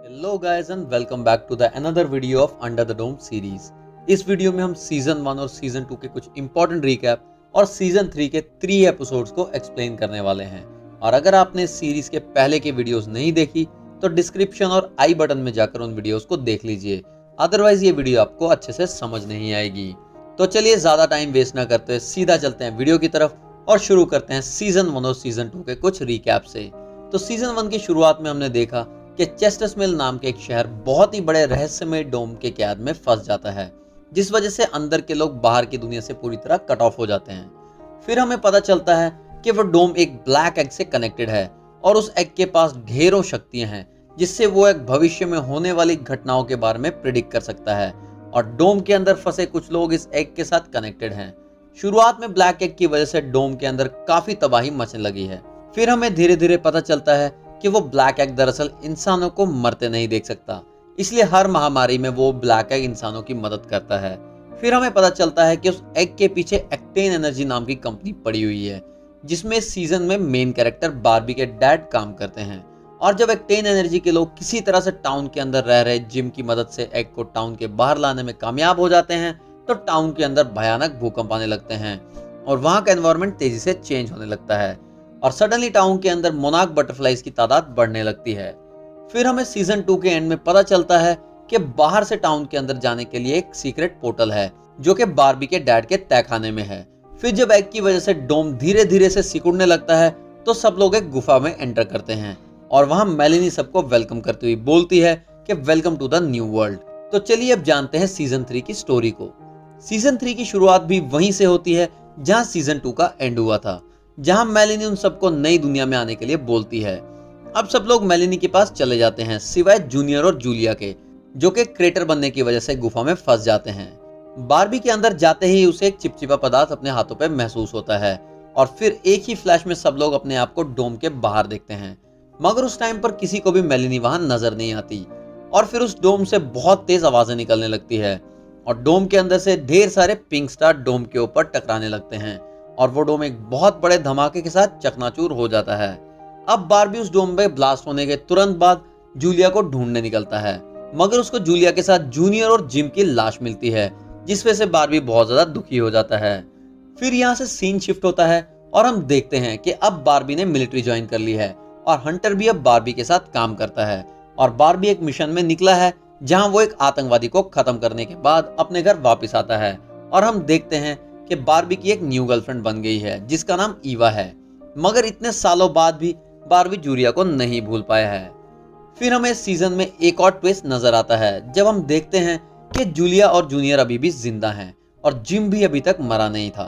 Hello guys and welcome back to the another video of under the dome series. इस video में हम season 1 और season 2 के कुछ इंपॉर्टेंट रिकैप और सीजन 3 के 3 एपिसोड्स को एक्सप्लेन करने वाले हैं। और अगर आपने इस सीरीज के पहले के वीडियोस नहीं देखी तो डिस्क्रिप्शन और आई बटन में जाकर उन वीडियोस को देख लीजिए, अदरवाइज ये वीडियो आपको अच्छे से समझ नहीं आएगी। तो चलिए ज्यादा टाइम वेस्ट ना करते हुए सीधा चलते हैं वीडियो की तरफ और शुरू करते हैं सीजन 1 और सीजन 2 के कुछ रिकैप से। तो सीजन 1 की शुरुआत में हमने देखा कि चेस्टरसमिल नाम के एक शहर बहुत ही बड़े रहस्यमय डोम के कैद में फंस जाता है, जिस वजह से अंदर के लोग बाहर की दुनिया से पूरी तरह कट ऑफ हो जाते हैं। फिर हमें पता चलता है कि वो डोम एक ब्लैक एग से कनेक्टेड है और उस एग के पास ढेरों शक्तियां हैं, जिससे वो एक भविष्य में होने वाली घटनाओं के बारे में प्रिडिक्ट कर सकता है। और डोम के अंदर फंसे कुछ लोग इस एग के साथ कनेक्टेड हैं। शुरुआत में ब्लैक एग की वजह से डोम के अंदर काफी तबाही मचने लगी है। फिर हमें धीरे धीरे पता चलता है कि वो ब्लैक एग दरअसल इंसानों को मरते नहीं देख सकता, इसलिए हर महामारी में वो ब्लैक एग इंसानों की मदद करता है। फिर हमें पता चलता है कि उस एग के पीछे एक्टेन एनर्जी नाम की कंपनी पड़ी हुई है, जिसमें इस सीजन में मेन कैरेक्टर बार्बी के डैड काम करते हैं। और जब एक्टेन एनर्जी के लोग किसी तरह से टाउन के अंदर रह रहे जिम की मदद से एग को टाउन के बाहर लाने में कामयाब हो जाते हैं, तो टाउन के अंदर भयानक भूकंप आने लगते हैं और वहां का एनवायरनमेंट तेजी से चेंज होने लगता है और सडनली टाउन के अंदर मोनार्क बटरफ्लाइज की तादाद बढ़ने लगती है। फिर हमें सीजन 2 के एंड में पता चलता है कि बाहर से टाउन के अंदर जाने के लिए एक सीक्रेट पोर्टल है, जो कि बार्बी के डैड के तहखाने में है। फिर जब एग की वजह से डोम धीरे धीरे से सिकुड़ने लगता है, तो सब लोग एक गुफा में एंटर करते हैं और वहां मेलिनी सबको वेलकम करती हुई बोलती है कि welcome to the new world. तो चलिए अब जानते हैं सीजन 3 की स्टोरी को। सीजन 3 की शुरुआत भी वहीं से होती है जहां सीजन 2 का एंड हुआ था, जहां मेलिनी उन सबको नई दुनिया में आने के लिए बोलती है। अब सब लोग मेलिनी के पास चले जाते हैं, सिवाय जूनियर और जूलिया के, जो कि क्रेटर बनने की वजह से गुफा में फंस जाते हैं। बार्बी के अंदर जाते ही उसे एक चिपचिपा पदार्थ अपने हाथों पे महसूस होता है और फिर एक ही फ्लैश में सब लोग अपने आप को डोम के बाहर देखते हैं। मगर उस टाइम पर किसी को भी मेलिनी वहां नजर नहीं आती और फिर उस डोम से बहुत तेज आवाजें निकलने लगती है और डोम के अंदर से ढेर सारे पिंक स्टार डोम के ऊपर टकराने लगते हैं और वो डोम एक बहुत बड़े धमाके के साथ चकनाचूर हो जाता है। अब बार्बी उस डोम में ब्लास्ट होने के तुरंत बाद जूलिया को ढूंढने निकलता है, मगर उसको जूलिया के साथ जूनियर और जिम की लाश मिलती है, जिस वजह से बार्बी बहुत ज्यादा दुखी हो जाता है। फिर यहाँ से सीन शिफ्ट होता है और हम देखते हैं कि अब बार्बी ने मिलिट्री ज्वाइन कर ली है और हंटर भी अब बार्बी के साथ काम करता है और बार्बी एक मिशन में निकला है जहां वो एक आतंकवादी को खत्म करने के बाद अपने घर वापस आता है और हम देखते हैं कि बार्बी की एक न्यू गर्लफ्रेंड बन गई है जिसका नाम ईवा है। मगर इतने सालों बाद भी बार्बी जूलिया को नहीं भूल पाया है। फिर हमें सीजन में एक और ट्विस्ट नजर आता है जब हम देखते हैं कि जूलिया और जूनियर अभी भी जिंदा हैं और जिम भी अभी तक मरा नहीं था।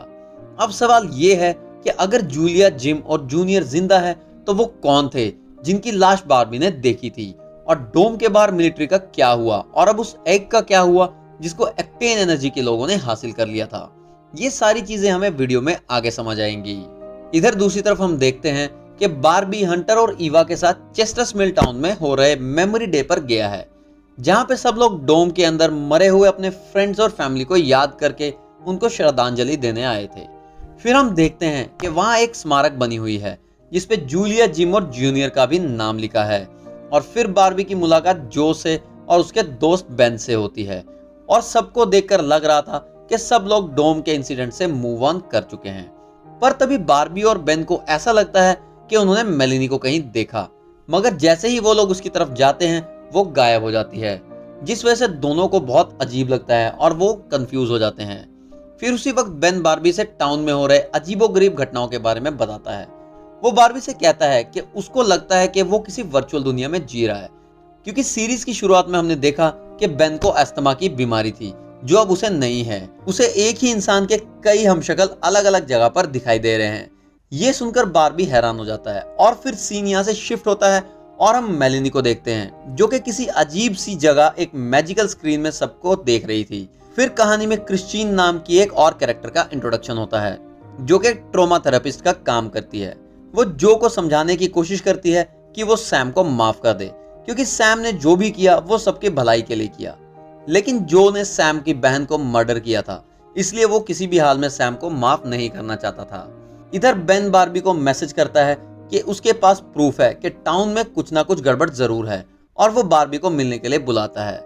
अब सवाल ये है कि अगर जूलिया, जिम और जूनियर जिंदा है तो वो कौन थे जिनकी लाश बार्बी ने देखी थी, और डोम के बाहर मिलिट्री का क्या हुआ, और अब उस एग का क्या हुआ जिसको एक्टेन एनर्जी के लोगों ने हासिल कर लिया था। ये सारी चीजें हमें वीडियो में आगे समझ आएंगी। इधर दूसरी तरफ हम देखते हैं कि बार्बी हंटर और ईवा के साथ चेस्टरसमिल टाउन में हो रहे मेमोरी डे पर गया है, जहां पे सब लोग डोम के अंदर मरे हुए अपने फ्रेंड्स और फैमिली को याद करके उनको श्रद्धांजलि देने आए थे। फिर हम देखते हैं कि वहां एक स्मारक बनी हुई है जिसपे जूलिया, जिम और जूनियर का भी नाम लिखा है। और फिर बार्बी की मुलाकात जो से और उसके दोस्त बेन से होती है और सबको देखकर लग रहा था कि सब लोग डोम के इंसिडेंट से मूव ऑन कर चुके हैं। पर तभी बार्बी और बेन को ऐसा लगता है कि उन्होंने मेलिनी को कहीं देखा, मगर जैसे ही वो लोग उसकी तरफ जाते हैं वो गायब हो जाती है, जिस वजह से दोनों को बहुत अजीब लगता है और वो कंफ्यूज हो जाते हैं। फिर उसी वक्त बेन बार्बी से टाउन में हो रहे अजीबोगरीब घटनाओं के बारे में बताता है। वो बार्बी से कहता है कि उसको लगता है कि वो किसी वर्चुअल दुनिया में जी रहा है, क्योंकि सीरीज की शुरुआत में हमने देखा कि बेन को अस्थमा की बीमारी थी जो अब उसे नहीं है। उसे एक ही इंसान के कई हमशक्ल अलग अलग जगह पर दिखाई दे रहे हैं। ये सुनकर बार्बी हैरान हो जाता है और फिर सीन यहाँ से शिफ्ट होता है और हम मेलिनी को देखते हैं, जो कि किसी अजीब सी जगह एक मैजिकल स्क्रीन में सबको देख रही थी। फिर कहानी में क्रिस्टीन नाम की एक और कैरेक्टर का इंट्रोडक्शन होता है, जो कि ट्रॉमा थेरेपिस्ट का काम करती है। वो जो को समझाने की कोशिश करती है कि वो सैम को माफ कर दे, क्योंकि सैम ने जो भी किया वो सबके भलाई के लिए किया, लेकिन जो ने सैम की बहन को मर्डर किया था, इसलिए वो किसी भी हाल में सैम को माफ नहीं करना चाहता था। इधर बेन बार्बी को मैसेज करता है कि उसके पास प्रूफ है कि टाउन में कुछ ना कुछ गड़बड़ जरूर है और वो बारबी को मिलने के लिए बुलाता है।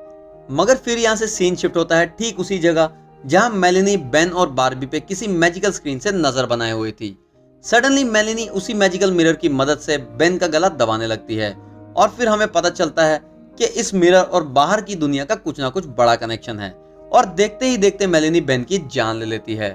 मगर फिर यहाँ से सीन शिफ्ट होता है ठीक उसी जगह जहां मेलेनी बेन और बारबी पे किसी मैजिकल स्क्रीन से नजर बनाए हुई थी। सडनली मेलेनी उसी मैजिकल मिरर की मदद से बेन का गला दबाने लगती है और फिर हमें पता चलता है कि इस मिरर और बाहर की दुनिया का कुछ ना कुछ बड़ा कनेक्शन है और देखते ही देखते मेलेनी बेन की जान ले लेती है।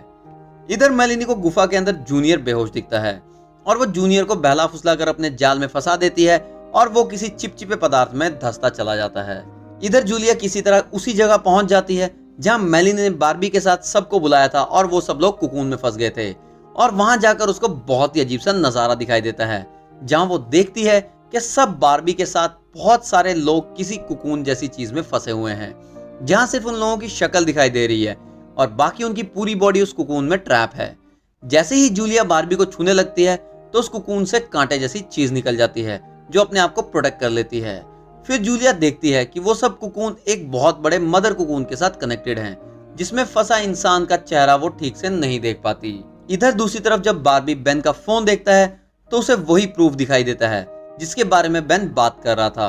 इधर मेलेनी को गुफा के अंदर जूनियर बेहोश दिखता है और वो जूनियर को बहला फुसला कर अपने जाल में फंसा देती है और वो किसी चिपचिपे पदार्थ में धंसता चला जाता है। इधर जूलिया किसी तरह उसी जगह पहुंच जाती है जहां मेलेनी ने बारबी के साथ सबको बुलाया था और वो सब लोग कुकून में फंस गए थे। और वहां जाकर उसको बहुत ही अजीब सा नजारा दिखाई देता है जहां वो देखती है कि सब बारबी के साथ बहुत सारे लोग किसी कुकून जैसी चीज में फंसे हुए हैं जहां सिर्फ उन लोगों की शक्ल दिखाई दे रही है और बाकी उनकी पूरी बॉडी उस कुकून में ट्रैप है। जैसे ही जूलिया बारबी को छूने लगती है तो उस कुकून से कांटे जैसी चीज निकल जाती है जो अपने आप को प्रोटेक्ट कर लेती है। फिर जूलिया देखती है कि वो सब कुकून एक बहुत बड़े मदर कुकून के साथ कनेक्टेड हैं जिसमें फंसा इंसान का चेहरा वो ठीक से नहीं देख पाती। इधर दूसरी तरफ जब बारबी बेन का फोन देखता है तो उसे वही प्रूफ दिखाई देता है जिसके बारे में बेन बात कर रहा था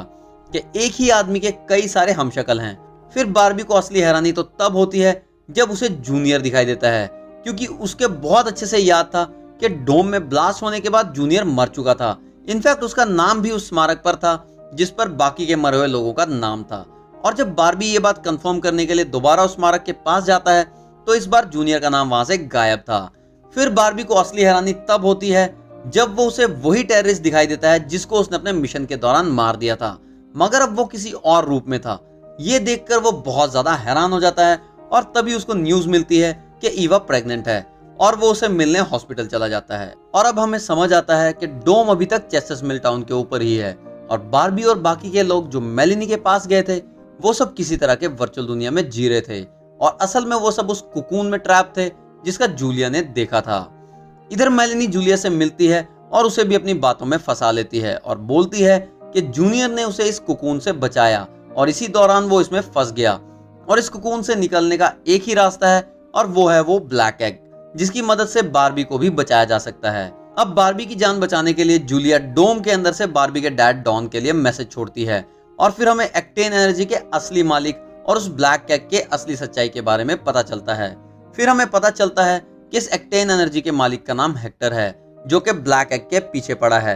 कि एक ही आदमी के कई सारे हमशक्ल हैं। फिर बारबी को असली हैरानी तो तब होती है जब उसे जूनियर दिखाई देता है क्योंकि उसके बहुत अच्छे से याद था कि डोम में ब्लास्ट होने के बाद जूनियर मर चुका था। इनफैक्ट उसका नाम भी उस स्मारक पर था जिस पर बाकी के मरे हुए लोगों का नाम था। और जब बारबी ये बात कंफर्म करने के लिए दोबारा उस स्मारक के पास जाता है तो इस बार जूनियर का नाम वहां से गायब था। फिर बारबी को असली हैरानी तब होती है जब वो उसे वही टेररिस्ट दिखाई देता है जिसको उसने अपने मिशन के दौरान मार दिया था, मगर अब वो किसी और रूप में था। ये देखकर वो बहुत ज्यादा हैरान हो जाता है और तभी उसको न्यूज मिलती है कि ईवा प्रेग्नेंट है और वो उसे मिलने हॉस्पिटल चला जाता है। और अब हमें समझ आता है कि डोम अभी तक चेस्टर्स मिल टाउन के ऊपर ही है और बारबी और बाकी के लोग जो मेलेनी के पास गए थे वो सब किसी तरह के वर्चुअल दुनिया में जी रहे थे और असल में वो सब उस कुकून में ट्रैप थे जिसका जूलिया ने देखा था। इधर मेलेनी जूलिया से मिलती है और उसे भी अपनी बातों में फंसा लेती है और बोलती है कि जूनियर ने उसे इस कुकून से बचाया और इसी दौरान वो इसमें फंस गया और इस कुकून से निकलने का एक ही रास्ता है और वो है वो ब्लैक एग जिसकी मदद से बारबी को भी बचाया जा सकता है। अब बारबी की जान बचाने के लिए जूलिया डोम के अंदर से बारबी के डैड डॉन के लिए मैसेज छोड़ती है और फिर हमें एक्टेन एनर्जी के असली मालिक और उस ब्लैक एग के असली सच्चाई के बारे में पता चलता है। फिर हमें पता चलता है कि इस एक्टेन एनर्जी के मालिक का नाम हेक्टर है जो कि ब्लैक एग के पीछे पड़ा है।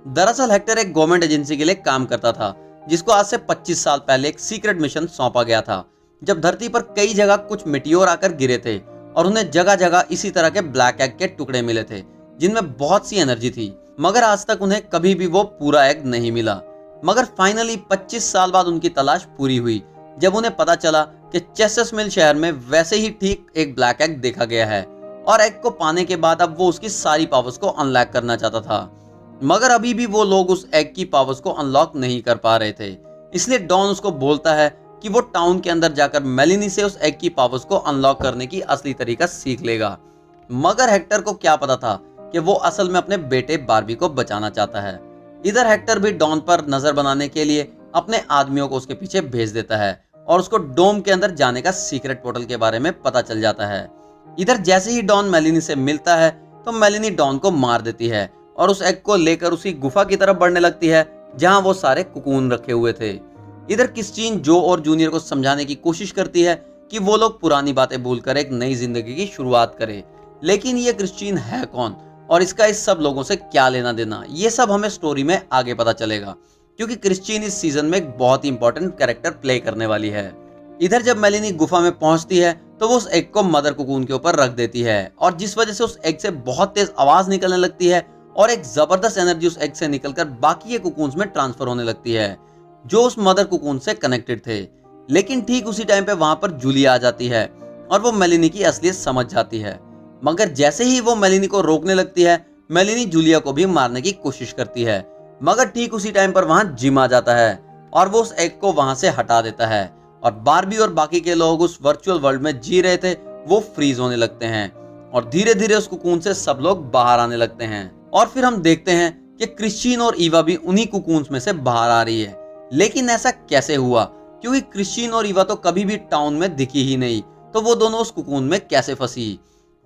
दरअसल हेक्टर एक गवर्नमेंट एजेंसी के लिए काम करता था जिसको आज से 25 साल पहले एक सीक्रेट मिशन सौंपा गया था जब धरती पर कई जगह कुछ मिटियोर आकर गिरे थे और उन्हें जगह जगह इसी तरह के ब्लैक एग के टुकड़े मिले थे जिनमें बहुत सी एनर्जी थी, मगर आज तक उन्हें कभी भी वो पूरा एग नहीं मिला। मगर फाइनली 25 साल बाद उनकी तलाश पूरी हुई जब उन्हें पता चला कि चेस्टर्स मिल शहर में वैसे ही ठीक एक ब्लैक एग देखा गया है और एग को पाने के बाद अब वो उसकी सारी पावर्स को अनलॉक करना चाहता था, मगर अभी भी वो लोग उस एग की पावर्स को अनलॉक नहीं कर पा रहे थे। इसलिए डॉन उसको बोलता है कि वो टाउन के अंदर जाकर मेलेनी से उस एग की पावर्स को अनलॉक करने की असली तरीका सीख लेगा। मगर हेक्टर को क्या पता था कि वो असल में अपने बेटे बारबी को बचाना चाहता है। इधर हेक्टर भी डॉन पर नजर बनाने के लिए अपने आदमियों को उसके पीछे भेज देता है और उसको डोम के अंदर जाने का सीक्रेट पोर्टल के बारे में पता चल जाता है। इधर जैसे ही डॉन मेलेनी से मिलता है तो मेलेनी डॉन को मार देती है और उस एग को लेकर उसी गुफा की तरफ बढ़ने लगती है जहां वो सारे कुकून रखे हुए थे। इधर क्रिस्टीन जो और जूनियर को समझाने की कोशिश करती है कि वो लोग पुरानी बातें भूलकर एक नई जिंदगी की शुरुआत करें, लेकिन ये क्रिस्टीन है कौन और इसका इस सब लोगों से क्या लेना देना, ये सब हमें स्टोरी में आगे पता चलेगा क्योंकि क्रिस्टीन इस सीजन में एक बहुत ही इंपॉर्टेंट कैरेक्टर प्ले करने वाली है। इधर जब मेलेनी गुफा में पहुंचती है तो वो उस एग को मदर कुकून के ऊपर रख देती है और जिस वजह से उस एग से बहुत तेज आवाज निकलने लगती है और एक जबरदस्त एनर्जी उस एग से निकलकर बाकी के कुकून्स में ट्रांसफर होने लगती है जो उस मदर कुकून से कनेक्टेड थे। लेकिन ठीक उसी टाइम पे वहां पर जूलिया आ जाती है और वो मेलेनी की असलियत समझ जाती है, मगर जैसे ही वो मेलेनी को रोकने लगती है मेलेनी जूलिया को भी मारने की कोशिश करती है, मगर ठीक उसी टाइम पर वहां जिम आ जाता है और वो उस एग को वहां से हटा देता है और बारबी और बाकी के लोग उस वर्चुअल वर्ल्ड में जी रहे थे वो फ्रीज होने लगते हैं और धीरे धीरे उस कुकून से सब लोग बाहर आने लगते हैं। और फिर हम देखते हैं कि क्रिस्टीन और ईवा भी उन्हीं कुकून्स में से बाहर आ रही है। लेकिन ऐसा कैसे हुआ, क्योंकि क्रिस्टीन और ईवा तो कभी भी टाउन में दिखी ही नहीं, तो वो दोनों उस कुकून में कैसे फंसी।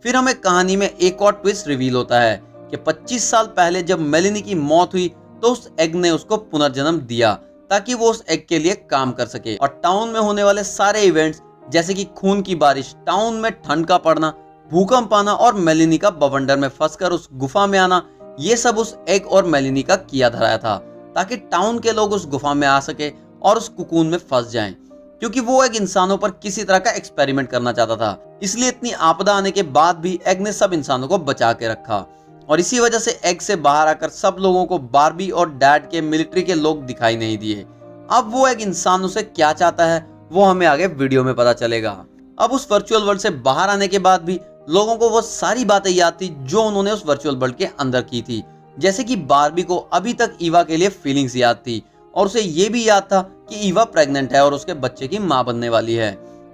फिर हमें कहानी में एक और ट्विस्ट रिवील होता है कि 25 साल पहले जब मेलेनी की मौत हुई तो उस एग ने उसको पुनर्जन्म दिया ताकि वो उस एग के लिए काम कर सके। और टाउन में होने वाले सारे इवेंट्स जैसे कि खून की बारिश, टाउन में ठंड का पड़ना, भूकंप आना और मेलिनी का बवंडर में फंसकर उस गुफा में आना, ये सब उस एग और मेलिनी का किया धराया था ताकि टाउन के लोग उस गुफा में आ सके और उस कुकून में फंस जाएं, क्योंकि वो एग इंसानों पर किसी तरह का एक्सपेरिमेंट करना चाहता था। इसलिए इतनी आपदा आने के बाद भी एग ने सब इंसानों को बचा के रखा और इसी वजह से एग से बाहर आकर सब लोगों को बार्बी और डैड के मिलिट्री के लोग दिखाई नहीं दिए। अब वो एग इंसानों से क्या चाहता है वो हमें आगे वीडियो में पता चलेगा। अब उस वर्चुअल वर्ल्ड से बाहर आने के बाद भी लोगों को वो सारी बातें याद थी जो उन्होंने उस वर्चुअल वर्ल्ड के अंदर की थी, जैसे कि बार्बी को अभी तक ईवा के लिए फीलिंग्स याद थी और उसे ये भी याद था कि ईवा प्रेग्नेंट है और उसके बच्चे की मां बनने वाली है।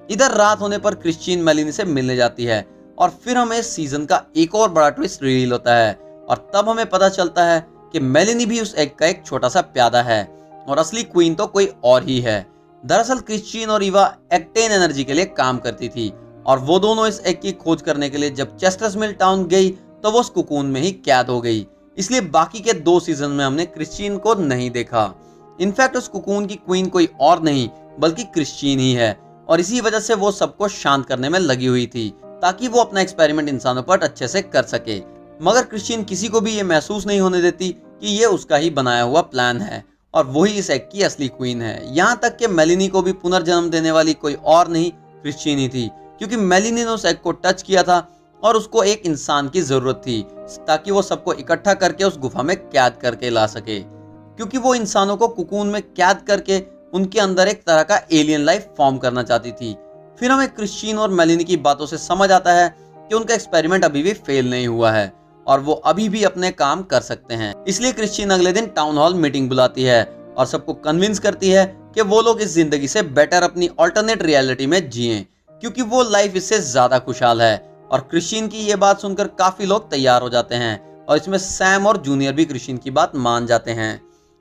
इधर रात होने पर क्रिश्चियन मेलिनी से मिलने जाती है और फिर हमें इस सीजन का एक और बड़ा ट्विस्ट रिवील होता है और तब हमें पता चलता है कि मेलिनी भी उस एग का एक छोटा सा प्यादा है और असली क्वीन तो कोई और ही है। दरअसल क्रिश्चियन और ईवा एक्टेन एनर्जी के लिए काम करती थी और वो दोनों इस एग की खोज करने के लिए जब चेस्टर्स मिल टाउन गई तो वो उस कुकून में ही कैद हो गई। इसलिए बाकी के 2 सीजन में हमने क्रिश्चियन को नहीं देखा। इनफैक्ट उस कुकून की क्वीन कोई और नहीं बल्कि क्रिश्चियन ही है और इसी वजह से वो सबको शांत करने में लगी हुई थी ताकि वो अपना एक्सपेरिमेंट इंसानों पर अच्छे से कर सके। मगर क्रिश्चियन किसी को भी ये महसूस नहीं होने देती कि ये उसका ही बनाया हुआ प्लान है और वही इस एग की असली क्वीन है। यहाँ तक कि मेलिनी को भी पुनर्जन्म देने वाली कोई और नहीं क्रिश्चियन ही थी, क्योंकि मेलिनी ने उस एग को टच किया था और उसको एक इंसान की जरूरत थी ताकि वो सबको इकट्ठा करके उस गुफा में कैद करके ला सके, क्योंकि वो इंसानों को कुकून में कैद करके उनके अंदर एक तरह का एलियन लाइफ फॉर्म करना चाहती थी। फिर हमें क्रिश्चियन और मेलिनी की बातों से समझ आता है कि उनका एक्सपेरिमेंट अभी भी फेल नहीं हुआ है और वो अभी भी अपने काम कर सकते हैं। इसलिए क्रिश्चियन अगले दिन टाउन हॉल मीटिंग बुलाती है और सबको कन्विंस करती है कि वो लोग इस जिंदगी से बेटर अपनी ऑल्टरनेट रियलिटी में जिएं, क्योंकि वो लाइफ इससे ज्यादा खुशहाल है। और क्रिश्चियन की ये बात सुनकर काफी लोग तैयार हो जाते हैं और इसमें सैम और जूनियर भी क्रिश्चियन की बात मान जाते हैं।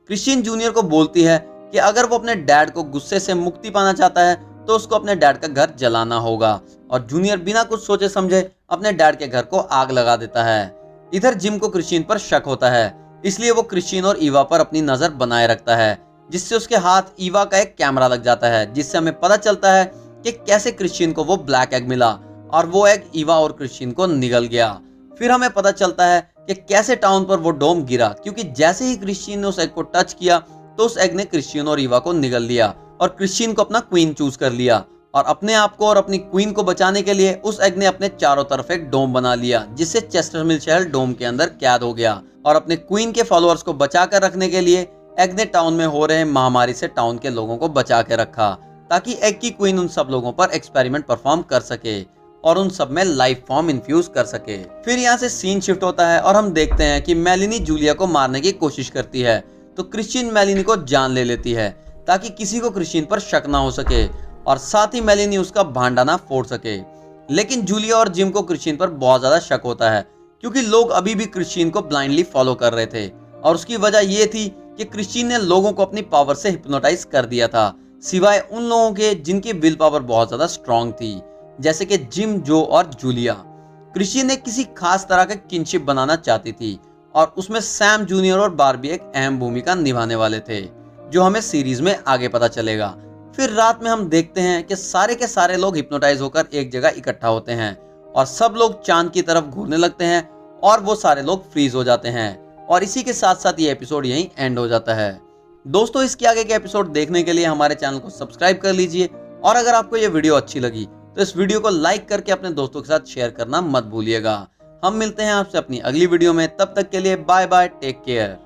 क्रिश्चियन जूनियर को बोलती है कि अगर वो अपने डैड को गुस्से से मुक्ति पाना चाहता है तो उसको अपने डैड का घर जलाना होगा और जूनियर बिना कुछ सोचे समझे अपने डैड के घर को आग लगा देता है। इधर जिम को क्रिश्चियन पर शक होता है, इसलिए वो क्रिश्चियन और ईवा पर अपनी नजर बनाए रखता है, जिससे उसके हाथ ईवा का एक कैमरा लग जाता है, जिससे हमें पता चलता है कि कैसे क्रिश्चियन को वो ब्लैक एग मिला और वो एग ईवा और क्रिश्चियन को निगल गया। फिर हमें पता चलता है कि कैसे टाउन पर वो डोम गिरा, क्योंकि जैसे ही क्रिश्चियन ने उस एग को टच किया तो उस एग ने क्रिश्चियन और ईवा को निगल लिया और क्रिश्चियन को अपना क्वीन चूज कर लिया और अपने आप को और अपनी क्वीन को बचाने के लिए उस एग ने अपने चारों तरफ एक डोम बना लिया, जिससे चेस्टर मिल शहर डोम के अंदर कैद हो गया। और अपने क्वीन के फॉलोअर्स को बचा कर रखने के लिए एग ने टाउन में हो रहे महामारी से टाउन के लोगों को बचा के रखा, ताकि एग की क्वीन उन सब लोगों पर एक्सपेरिमेंट परफॉर्म कर सके और उन सब में लाइफ फॉर्म इन्फ्यूज कर सके। फिर यहाँ से सीन शिफ्ट होता है और हम देखते हैं कि मेलिनी जूलिया को मारने की कोशिश करती है तो क्रिश्चियन मेलिनी को जान ले लेती है ताकि किसी को क्रिश्चियन पर शक ना हो सके और साथ ही मेलिनी उसका भांडा ना फोड़ सके। लेकिन जूलिया और जिम को क्रिश्चियन पर बहुत ज्यादा शक होता है, क्योंकि लोग अभी भी क्रिश्चियन को ब्लाइंडली फॉलो कर रहे थे और उसकी वजह यह थी कि क्रिश्चियन ने लोगों को अपनी पावर से हिप्नोटाइज कर दिया था, सिवाय उन लोगों के जिनकी विल पावर बहुत ज्यादा स्ट्रांग थी, जैसे कि जिम, जो और जूलिया। क्रिश्चियन ने किसी खास तरह का किनशिप बनाना चाहती थी और उसमें सैम जूनियर और बार्बी एक अहम भूमिका निभाने वाले थे, जो हमें सीरीज में आगे पता चलेगा। फिर रात में हम देखते हैं कि सारे के सारे लोग हिप्नोटाइज होकर एक जगह इकट्ठा होते हैं और सब लोग चांद की तरफ घूरने लगते हैं और वो सारे लोग फ्रीज हो जाते हैं और इसी के साथ साथ ये एपिसोड यहीं एंड हो जाता है। दोस्तों, इसके आगे के एपिसोड देखने के लिए हमारे चैनल को सब्सक्राइब कर लीजिए और अगर आपको ये वीडियो अच्छी लगी तो इस वीडियो को लाइक करके अपने दोस्तों के साथ शेयर करना मत भूलिएगा। हम मिलते हैं आपसे अपनी अगली वीडियो में, तब तक के लिए बाय बाय, टेक केयर।